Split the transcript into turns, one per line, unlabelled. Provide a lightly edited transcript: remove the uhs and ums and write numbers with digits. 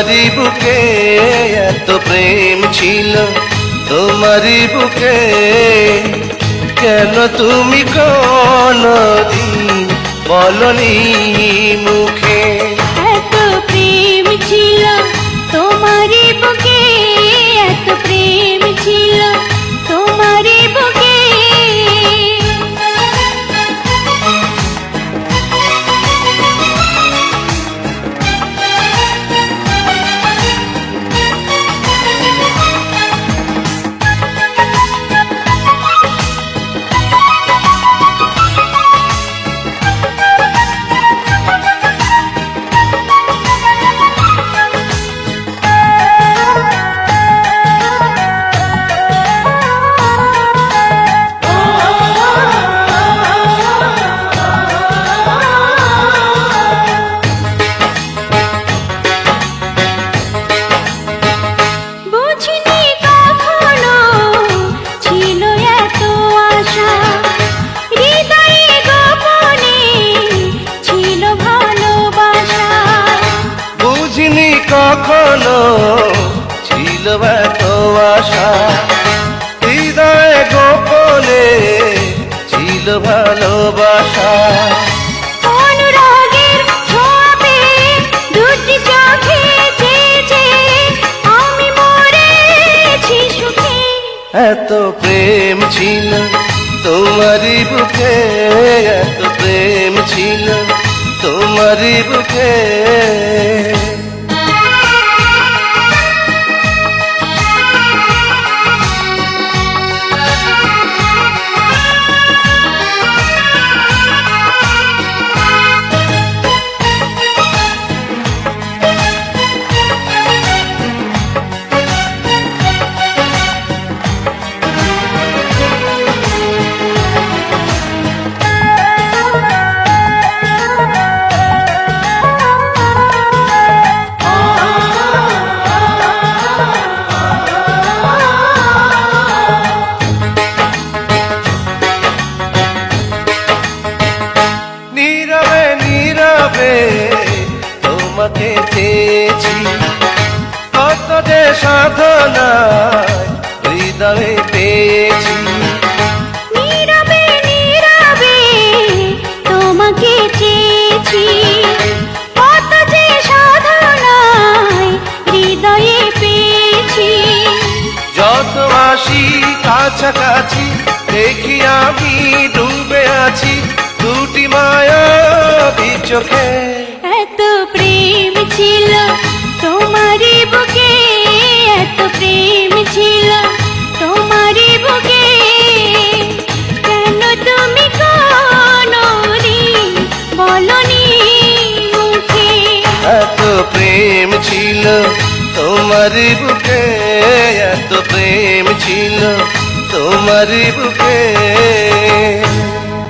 তোমারই বুকে এত প্রেম ছিল, তোমারই বুকে কেন তুমি কোনদিন বলনি মুখে?
এত প্রেম ছিল তোমারই বুকে, এত প্রেম ছিল তোমারই বুকে।
কখনো ছিল এত আশা, হৃদয় গোপনে ছিল ভালোবাসা।
অনুরাগের ছোঁয়া পেয়ে দুটি চোখে চেয়েছে আমি মরেছি সুখে।
এত প্রেম ছিল তোমারই বুকে, এত প্রেম ছিল তোমারই বুকে। নীরবে নীরবে তোমাকে চেয়েছি, কত যে সাধনায় হৃদয়ে পেয়েছি।
নীরবে নীরবে তোমাকে চেয়েছি, কত যে সাধনায় হৃদয়ে পেয়েছি।
যত আসি কাছাকাছি দেখি আমি ডুবে আছি দুটি মায়াবী চোখে।
এত প্রেম ছিল তোমারই বুকে, এত প্রেম ছিল তোমারই বুকে। কেন তুমি কোনদিন বলনি মুখে?
এত প্রেম ছিল তোমারই বুকে, এত প্রেম ছিল তোমারই বুকে।